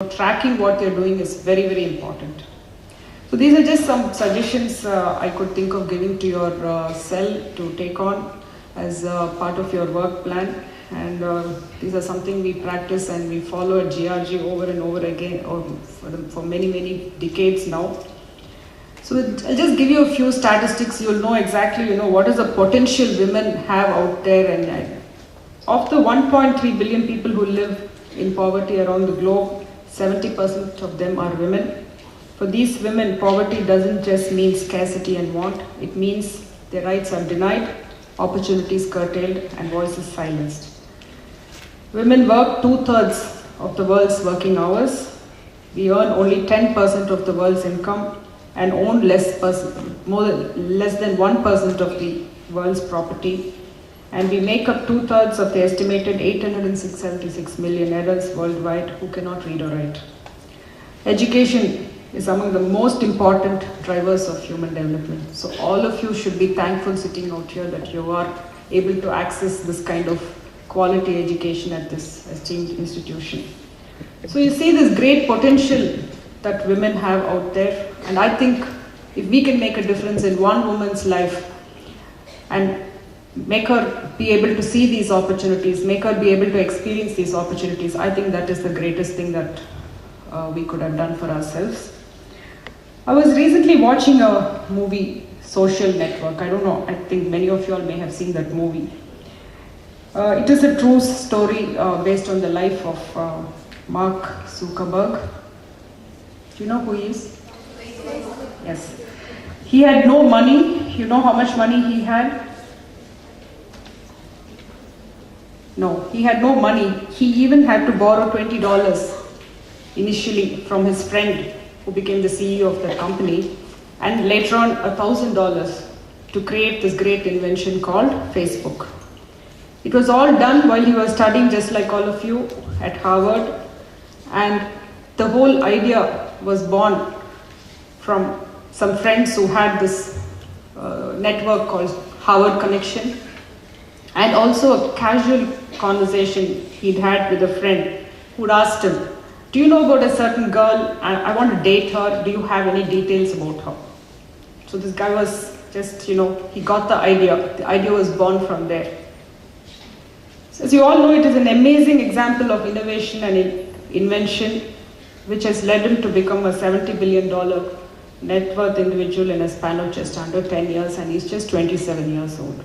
tracking what they're doing is very, very important. So these are just some suggestions I could think of giving to your cell to take on as part of your work plan. And these are something we practice and we follow at GRG over and over again for many, many decades now. So I'll just give you a few statistics. You'll know exactly, what is the potential women have out there. And of the 1.3 billion people who live in poverty around the globe, 70% of them are women. For these women, poverty doesn't just mean scarcity and want. It means their rights are denied, opportunities curtailed, and voices silenced. Women work 2/3 of the world's working hours. We earn only 10% of the world's income and own less than 1% of the world's property. And we make up 2/3 of the estimated 876 million adults worldwide who cannot read or write. Education is among the most important drivers of human development. So all of you should be thankful sitting out here that you are able to access this kind of quality education at this esteemed institution. So you see this great potential that women have out there, and I think if we can make a difference in one woman's life and make her be able to see these opportunities, make her be able to experience these opportunities, I think that is the greatest thing that we could have done for ourselves. I was recently watching a movie, Social Network. I don't know, I think many of you all may have seen that movie. It is a true story based on the life of Mark Zuckerberg. Do you know who he is? Yes. He had no money. You know how much money he had? No, he had no money. He even had to borrow $20 initially from his friend who became the CEO of the company, and later on $1,000 to create this great invention called Facebook. It was all done while he was studying, just like all of you, at Harvard, and the whole idea was born from some friends who had this network called Harvard Connection, and also a casual conversation he'd had with a friend who'd asked him, "Do you know about a certain girl? I want to date her. Do you have any details about her?" So this guy was just, he got the idea. The idea was born from there. So as you all know, it is an amazing example of innovation and invention which has led him to become a $70 billion net worth individual in a span of just under 10 years, and he's just 27 years old.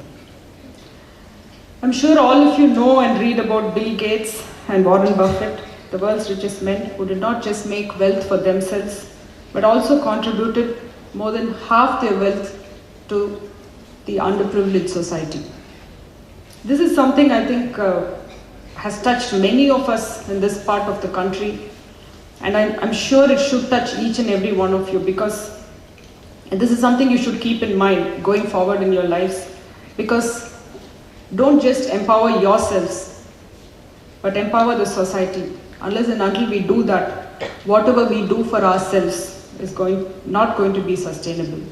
I'm sure all of you know and read about Bill Gates and Warren Buffett, the world's richest men who did not just make wealth for themselves, but also contributed more than half their wealth to the underprivileged society. This is something I think has touched many of us in this part of the country, and I'm sure it should touch each and every one of you, because this is something you should keep in mind going forward in your lives, because don't just empower yourselves, but empower the society. Unless and until we do that, whatever we do for ourselves is not going to be sustainable.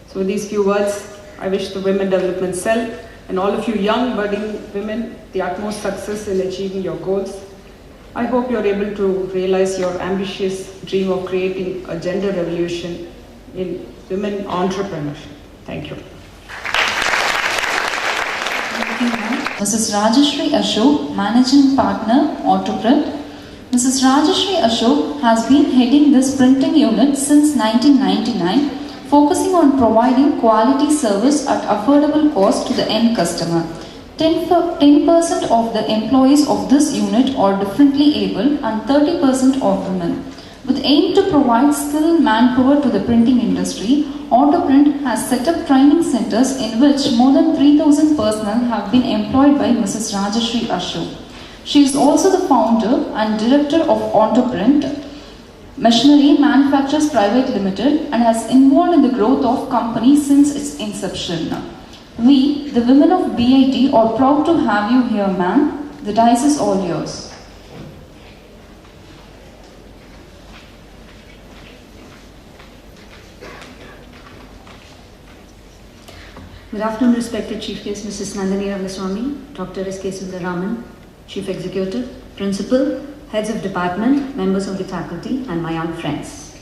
So with these few words, I wish the Women Development Cell and all of you young budding women the utmost success in achieving your goals. I hope you're able to realize your ambitious dream of creating a gender revolution in women entrepreneurship. Thank you. Mrs. Rajeshri Ashok, Managing Partner, Autoprint. Mrs. Rajeshri Ashok has been heading this printing unit since 1999, focusing on providing quality service at affordable cost to the end customer. 10% of the employees of this unit are differently able and 30% are women. With aim to provide skilled manpower to the printing industry, Autoprint has set up training centers in which more than 3,000 personnel have been employed by Mrs. Rajeshri Ashok. She is also the founder and director of Autoprint Machinery Manufacturers Private Limited and has involved in the growth of company since its inception. We, the women of BIT, are proud to have you here, ma'am. The dice is all yours. Good afternoon, respected Chief Guest Mrs. Nandini Rangaswamy, Dr. S.K. Sundaraman, Chief Executive, Principal, heads of department, members of the faculty, and my young friends.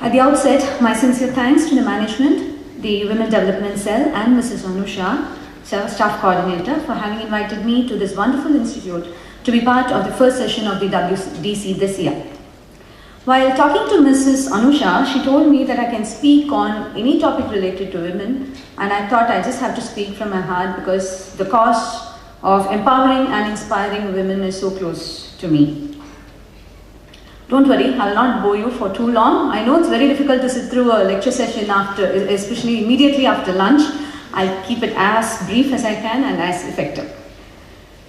At the outset, my sincere thanks to the management, the Women Development Cell, and Mrs. Anu Shah, staff coordinator, for having invited me to this wonderful institute to be part of the first session of the WDC this year. While talking to Mrs. Anu Shah, she told me that I can speak on any topic related to women, and I thought I just have to speak from my heart because the cause of empowering and inspiring women is so close to me. Don't worry, I will not bore you for too long. I know it's very difficult to sit through a lecture session after, especially immediately after lunch. I'll keep it as brief as I can and as effective.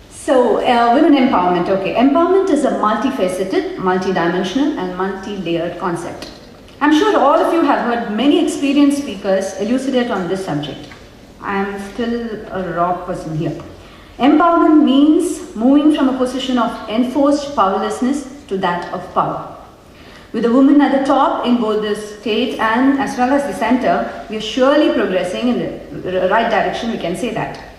So, women empowerment, okay. Empowerment is a multifaceted, multidimensional and multi-layered concept. I'm sure all of you have heard many experienced speakers elucidate on this subject. I am still a raw person here. Empowerment means moving from a position of enforced powerlessness to that of power. With a woman at the top in both the state and as well as the center, we are surely progressing in the right direction, we can say that.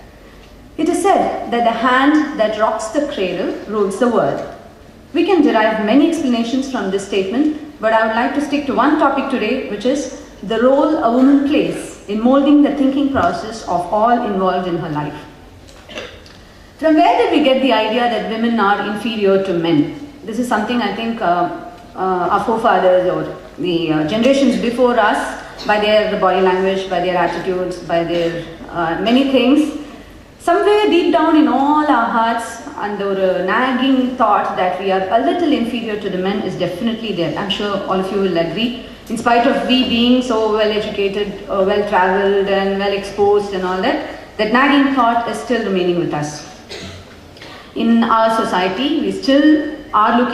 It is said that the hand that rocks the cradle rules the world. We can derive many explanations from this statement, but I would like to stick to one topic today, which is the role a woman plays in molding the thinking process of all involved in her life. From where did we get the idea that women are inferior to men? This is something I think our forefathers or the generations before us, by their body language, by their attitudes, by their many things, somewhere deep down in all our hearts, and the nagging thought that we are a little inferior to the men is definitely there. I'm sure all of you will agree. In spite of we being so well educated, well traveled and well exposed and all that, that nagging thought is still remaining with us. In our society, we still are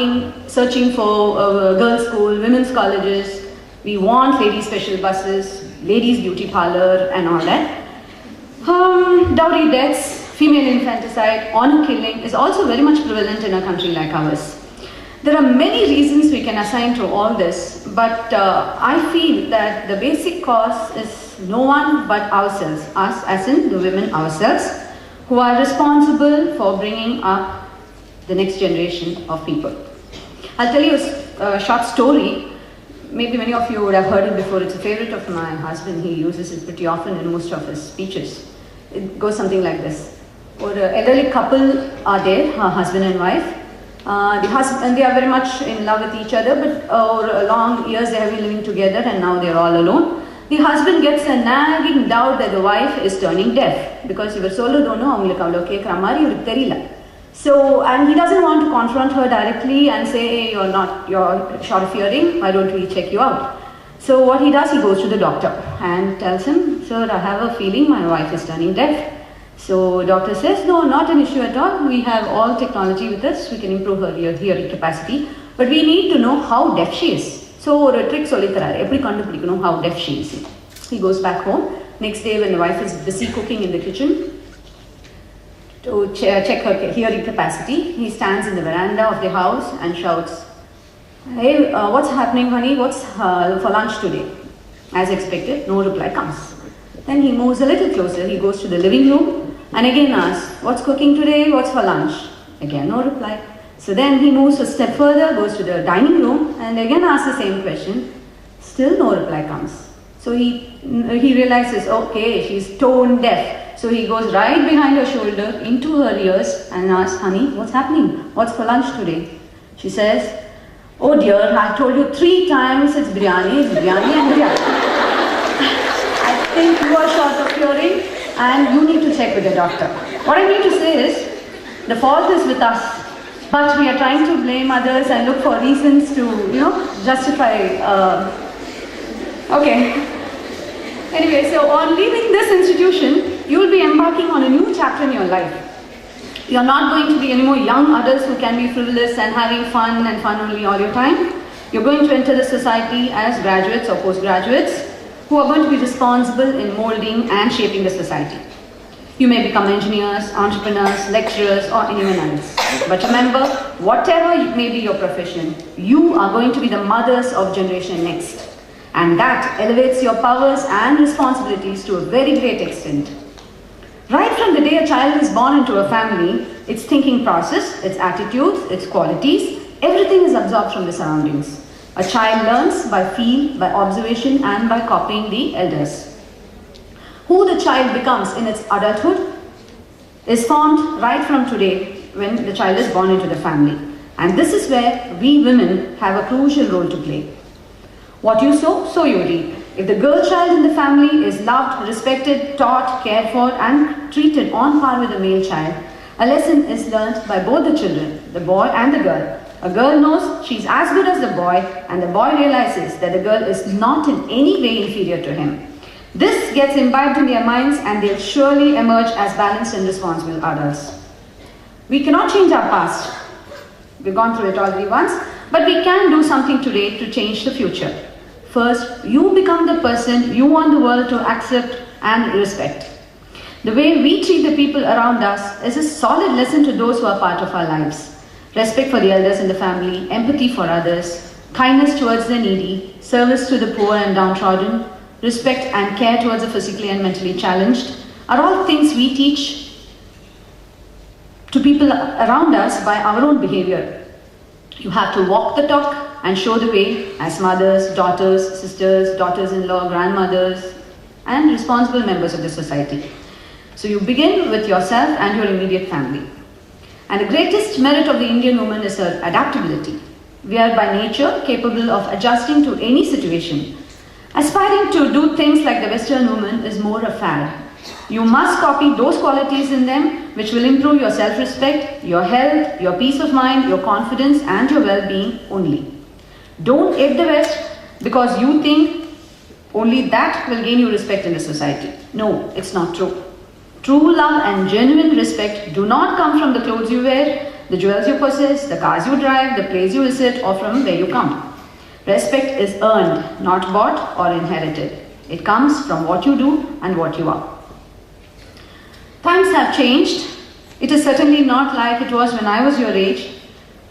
searching for girls' school, women's colleges. We want ladies' special buses, ladies' beauty parlor and all that. Dowry deaths, female infanticide, honor killing is also very much prevalent in a country like ours. There are many reasons we can assign to all this, but I feel that the basic cause is no one but ourselves, us as in the women ourselves, who are responsible for bringing up the next generation of people. I'll tell you a short story. Maybe many of you would have heard it before. It's a favorite of my husband. He uses it pretty often in most of his speeches. It goes something like this. Or an elderly couple are there, husband and wife. They are very much in love with each other, but over long years they have been living together and now they are all alone. The husband gets a nagging doubt that the wife is turning deaf because he was solo So, and he doesn't want to confront her directly and say, hey, you're short of hearing, why don't we check you out? So what he does, he goes to the doctor and tells him, sir, I have a feeling my wife is turning deaf. So doctor says, no, not an issue at all. We have all technology with us. We can improve her hearing capacity. But we need to know how deaf she is. So a trick how deaf she is. He goes back home. Next day when the wife is busy cooking in the kitchen to check her hearing capacity, he stands in the veranda of the house and shouts, hey, what's happening, honey? What's for lunch today? As expected, no reply comes. Then he moves a little closer. He goes to the living room and again asks, what's cooking today? What's for lunch? Again, no reply. So then he moves a step further, goes to the dining room and again asks the same question. Still no reply comes. So he realizes, okay, she's tone deaf. So he goes right behind her shoulder into her ears and asks, honey, what's happening? What's for lunch today? She says, oh dear, I told you 3 times it's biryani and biryani. I think you are short of hearing and you need to check with the doctor. What I mean to say is, the fault is with us, but we are trying to blame others and look for reasons to, justify. Okay. Anyway, so on leaving this institution, you will be embarking on a new chapter in your life. You are not going to be any more young adults who can be frivolous and having fun and fun only all your time. You're going to enter the society as graduates or postgraduates who are going to be responsible in molding and shaping the society. You may become engineers, entrepreneurs, lecturers, or anyone else. But remember, whatever may be your profession, you are going to be the mothers of Generation Next. And that elevates your powers and responsibilities to a very great extent. Right from the day a child is born into a family, its thinking process, its attitudes, its qualities, everything is absorbed from the surroundings. A child learns by feel, by observation, and by copying the elders. Who the child becomes in its adulthood is formed right from today when the child is born into the family. And this is where we women have a crucial role to play. What you sow, so you reap. If the girl child in the family is loved, respected, taught, cared for, and treated on par with the male child, a lesson is learnt by both the children, the boy and the girl. A girl knows she's as good as the boy, and the boy realizes that the girl is not in any way inferior to him. This gets imbibed in their minds, and they'll surely emerge as balanced and responsible adults. We cannot change our past. We've gone through it already once, but we can do something today to change the future. First, you become the person you want the world to accept and respect. The way we treat the people around us is a solid lesson to those who are part of our lives. Respect for the elders in the family, empathy for others, kindness towards the needy, service to the poor and downtrodden, respect and care towards the physically and mentally challenged are all things we teach to people around us by our own behavior. You have to walk the talk and show the way as mothers, daughters, sisters, daughters-in-law, grandmothers, and responsible members of the society. So you begin with yourself and your immediate family. And the greatest merit of the Indian woman is her adaptability. We are by nature capable of adjusting to any situation. Aspiring to do things like the Western woman is more a fad. You must copy those qualities in them which will improve your self-respect, your health, your peace of mind, your confidence, and your well-being only. Don't hate the West because you think only that will gain you respect in the society. No, it's not true. True love and genuine respect do not come from the clothes you wear, the jewels you possess, the cars you drive, the place you visit, or from where you come. Respect is earned, not bought or inherited. It comes from what you do and what you are. Times have changed. It is certainly not like it was when I was your age.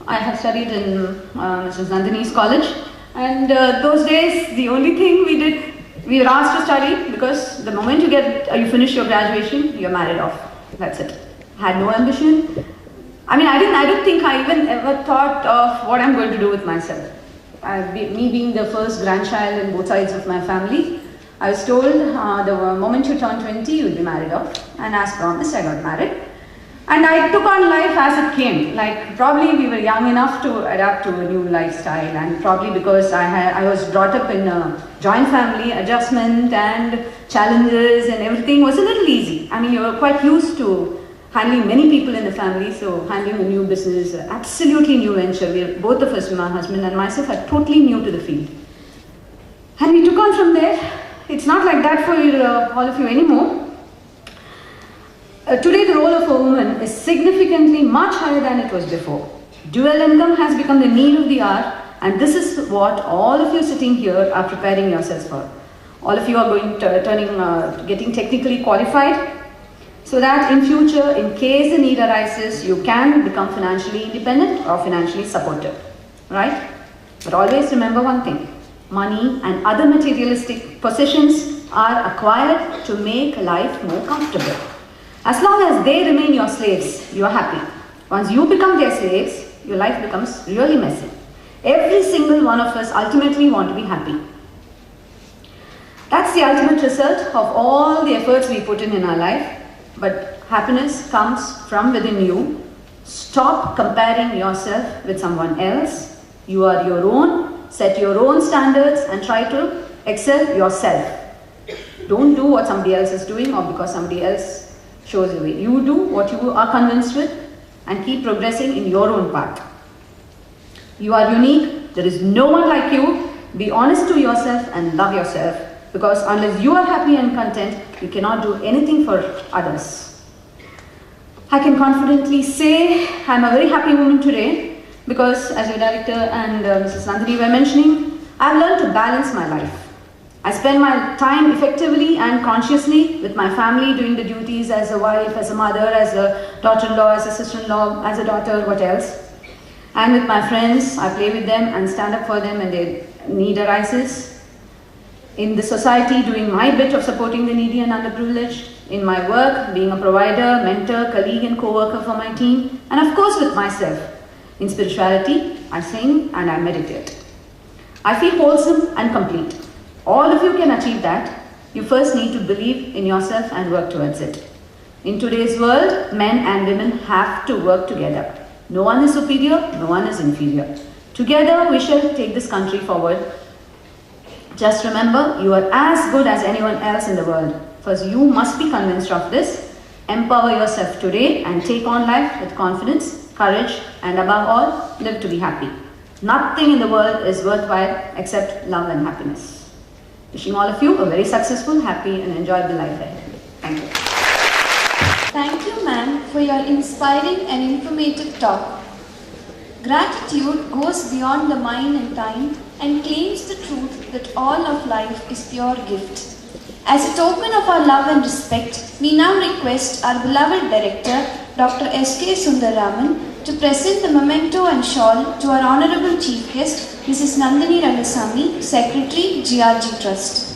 I have studied in Mrs. Nandini's college, and those days the only thing we were asked to study because the moment you finish your graduation, you're married off. That's it. Had no ambition. I mean, I don't think I even ever thought of what I'm going to do with myself. Me being the first grandchild in both sides of my family, I was told the moment you turn 20, you'll be married off. And as promised, I got married. And I took on life as it came. Like, probably we were young enough to adapt to a new lifestyle, and probably because I was brought up in a joint family, adjustment and challenges and everything was a little easy. I mean, you're quite used to handling many people in the family, so handling a new business, absolutely new venture. Both of us, my husband and myself, are totally new to the field. And we took on from there. It's not like that for all of you anymore. Today, the role of a woman is significantly much higher than it was before. Dual income has become the need of the hour, and this is what all of you sitting here are preparing yourselves for. All of you are getting technically qualified, so that in future, in case the need arises, you can become financially independent or financially supported, right? But always remember one thing: money and other materialistic possessions are acquired to make life more comfortable. As long as they remain your slaves, you are happy. Once you become their slaves, your life becomes really messy. Every single one of us ultimately want to be happy. That's the ultimate result of all the efforts we put in our life. But happiness comes from within you. Stop comparing yourself with someone else. You are your own. Set your own standards and try to excel yourself. Don't do what somebody else is doing or because somebody else shows the way. You do what you are convinced with and keep progressing in your own path. You are unique. There is no one like you. Be honest to yourself and love yourself, because unless you are happy and content, you cannot do anything for others. I can confidently say I'm a very happy woman today because, as your director and Mrs. Nandini were mentioning, I've learned to balance my life. I spend my time effectively and consciously with my family, doing the duties as a wife, as a mother, as a daughter-in-law, as a sister-in-law, as a daughter, what else. And with my friends, I play with them and stand up for them when their need arises. In the society, doing my bit of supporting the needy and underprivileged. in my work, being a provider, mentor, colleague and co-worker for my team, and of course with myself. In spirituality, I sing and I meditate. I feel wholesome and complete. All of you can achieve that. You first need to believe in yourself and work towards it. In today's world, men and women have to work together. No one is superior, no one is inferior. Together, we shall take this country forward. Just remember, you are as good as anyone else in the world. First, you must be convinced of this. Empower yourself today and take on life with confidence, courage, and above all, live to be happy. Nothing in the world is worthwhile except love and happiness. Wishing all of you a very successful, happy, and enjoyable life ahead. Thank you. Thank you, ma'am, for your inspiring and informative talk. Gratitude goes beyond the mind and time and claims the truth that all of life is pure gift. As a token of our love and respect, we now request our beloved director, Dr. S.K. Sundararaman, to present the memento and shawl to our Honorable Chief Guest, Mrs. Nandini Rangasamy, Secretary, GRG Trust.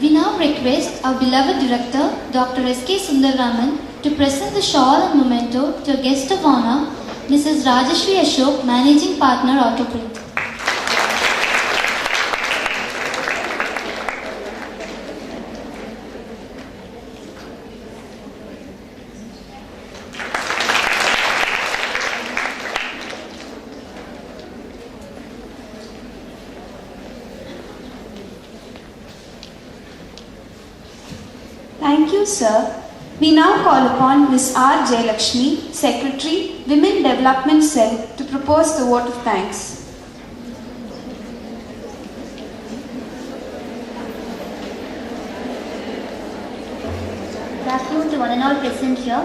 We now request our beloved director, Dr. S.K. Sundararaman, to present the shawl and memento to a guest of honor, Mrs. Rajashri Ashok, Managing Partner, Autoprint. Thank you, sir. We now call upon Ms. R. Jayalakshmi, Secretary, Women Development Cell, to propose the vote of thanks. Good afternoon to one and all present here.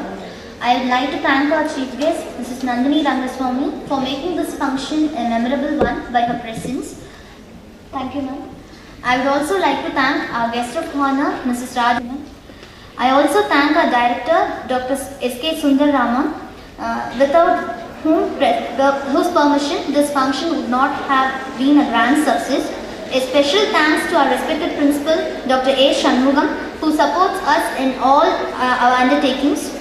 I would like to thank our chief guest, Mrs. Nandini Rangaswamy, for making this function a memorable one by her presence. Thank you, ma'am. I would also like to thank our guest of honor, Mrs. Raj. I also thank our director, Dr. S.K. Sundararaman, without whose permission this function would not have been a grand success. A special thanks to our respected principal, Dr. A. Shanmugam, who supports us in all our undertakings.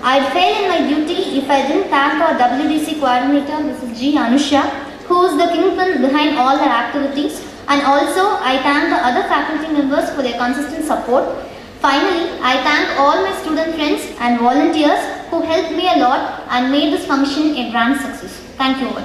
I'd fail in my duty if I didn't thank our WDC coordinator, Mrs. G. Anusha, who is the kingpin behind all our activities. And also, I thank the other faculty members for their consistent support. Finally, I thank all my student friends and volunteers who helped me a lot and made this function a grand success. Thank you all.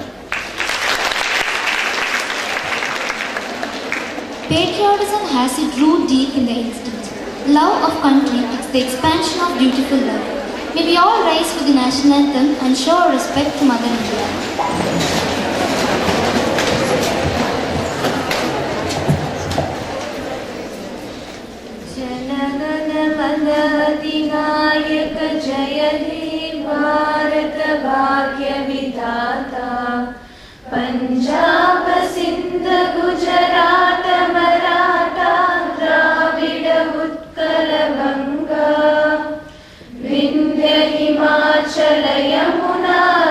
Patriotism has its root deep in the instinct. Love of country is the expansion of beautiful love. May we all rise for the national anthem and show our respect to Mother India. अधिनायक जय हे भारत भाग्य विधाता पंजाब सिंध गुजरात मराठा द्राविड उत्कल गंगा विंध्य हिमाचल यमुना